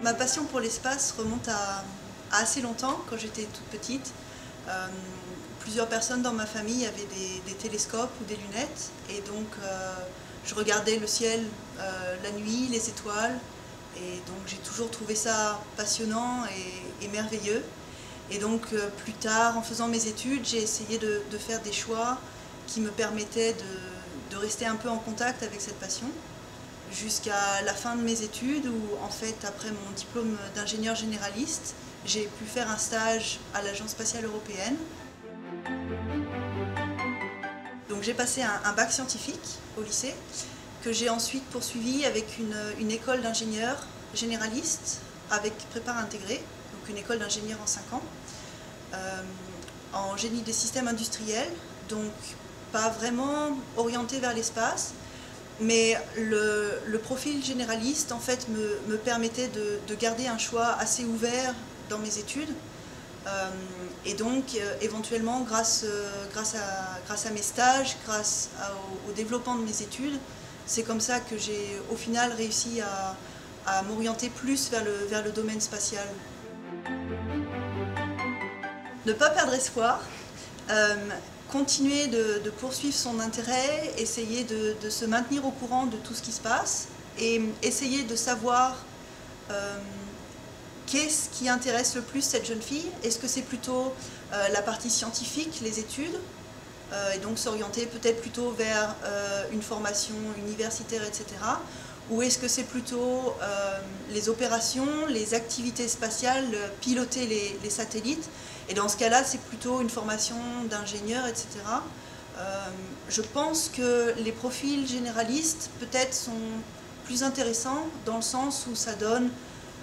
Ma passion pour l'espace remonte à assez longtemps, quand j'étais toute petite. Plusieurs personnes dans ma famille avaient des télescopes ou des lunettes, et donc je regardais le ciel la nuit, les étoiles, et donc j'ai toujours trouvé ça passionnant et merveilleux. Et donc plus tard, en faisant mes études, j'ai essayé de faire des choix qui me permettaient de rester un peu en contact avec cette passion, jusqu'à la fin de mes études où, en fait, après mon diplôme d'ingénieur généraliste, j'ai pu faire un stage à l'Agence spatiale européenne. Donc j'ai passé un bac scientifique au lycée, que j'ai ensuite poursuivi avec une école d'ingénieur généraliste avec prépa intégrée, donc une école d'ingénieur en 5 ans, en génie des systèmes industriels, donc pas vraiment orienté vers l'espace, mais le profil généraliste en fait me permettait de garder un choix assez ouvert dans mes études, et donc éventuellement grâce à mes stages, grâce au développement de mes études, c'est comme ça que j'ai au final réussi à m'orienter plus vers le domaine spatial. Ne pas perdre espoir, continuer de poursuivre son intérêt, essayer de se maintenir au courant de tout ce qui se passe et essayer de savoir qu'est-ce qui intéresse le plus cette jeune fille. Est-ce que c'est plutôt la partie scientifique, les études, et donc s'orienter peut-être plutôt vers une formation universitaire, etc. Ou est-ce que c'est plutôt les opérations, les activités spatiales, piloter les satellites? Et dans ce cas-là, c'est plutôt une formation d'ingénieur, etc. Je pense que les profils généralistes, peut-être, sont plus intéressants dans le sens où ça donne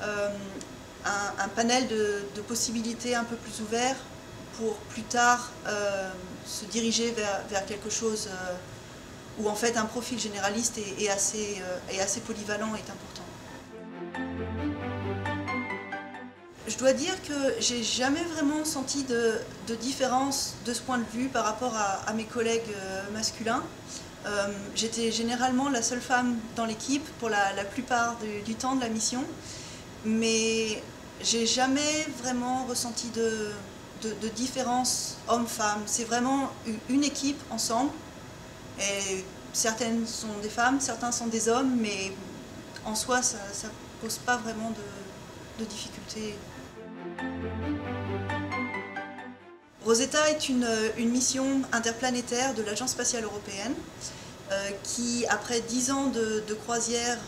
un panel de possibilités un peu plus ouvert pour plus tard se diriger vers quelque chose où en fait un profil généraliste est assez polyvalent, est important. Je dois dire que j'ai jamais vraiment senti de différence de ce point de vue par rapport à mes collègues masculins. J'étais généralement la seule femme dans l'équipe pour la plupart du temps de la mission, mais j'ai jamais vraiment ressenti de différence homme-femme. C'est vraiment une équipe ensemble, et certaines sont des femmes, certains sont des hommes, mais en soi ça ne pose pas vraiment de difficultés. Rosetta est une mission interplanétaire de l'Agence spatiale européenne qui, après 10 ans de croisière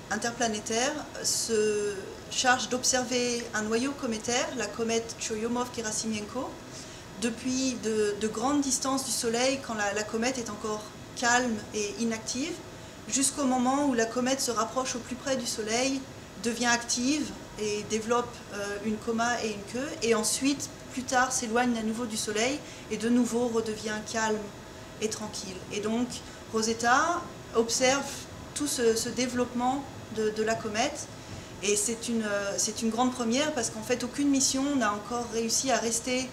interplanétaire, se charge d'observer un noyau cométaire, la comète Churyumov-Gerasimenko, depuis de grandes distances du Soleil, quand la comète est encore calme et inactive, jusqu'au moment où la comète se rapproche au plus près du Soleil, devient active et développe une coma et une queue, et ensuite, plus tard, s'éloigne à nouveau du Soleil et de nouveau redevient calme et tranquille. Et donc, Rosetta observe tout ce développement de la comète, et c'est une grande première parce qu'en fait, aucune mission n'a encore réussi à rester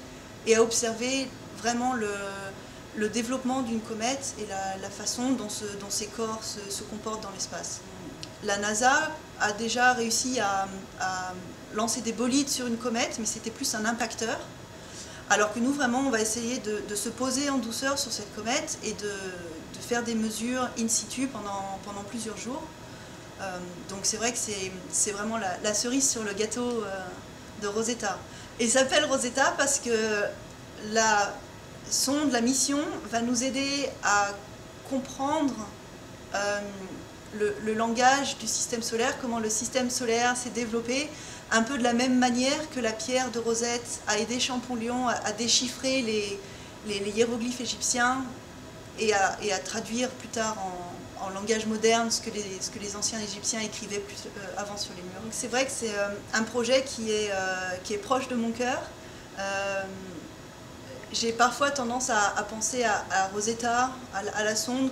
et à observer vraiment le développement d'une comète et la façon dont ces corps se comportent dans l'espace. La NASA a déjà réussi à lancer des bolides sur une comète, mais c'était plus un impacteur. Alors que nous, vraiment, on va essayer de se poser en douceur sur cette comète et de faire des mesures in situ pendant plusieurs jours. Donc c'est vrai que c'est vraiment la cerise sur le gâteau de Rosetta. Et il s'appelle Rosetta parce que la sonde, la mission, va nous aider à comprendre le langage du système solaire, comment le système solaire s'est développé, un peu de la même manière que la pierre de Rosette a aidé Champollion à déchiffrer les hiéroglyphes égyptiens et à traduire plus tard en langage moderne ce que les anciens Égyptiens écrivaient avant sur les murs. C'est vrai que c'est un projet qui est proche de mon cœur. J'ai parfois tendance à penser à Rosetta, à la sonde,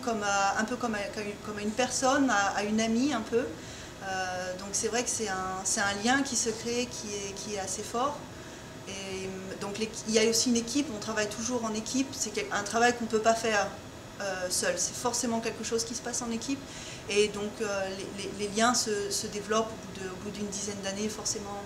un peu comme à une personne, à une amie un peu. Donc Donc c'est vrai que c'est un lien qui se crée qui est assez fort. Et donc il y a aussi une équipe, on travaille toujours en équipe, c'est un travail qu'on ne peut pas faire seul, c'est forcément quelque chose qui se passe en équipe. Et donc les liens se développent au bout d'une dizaine d'années forcément.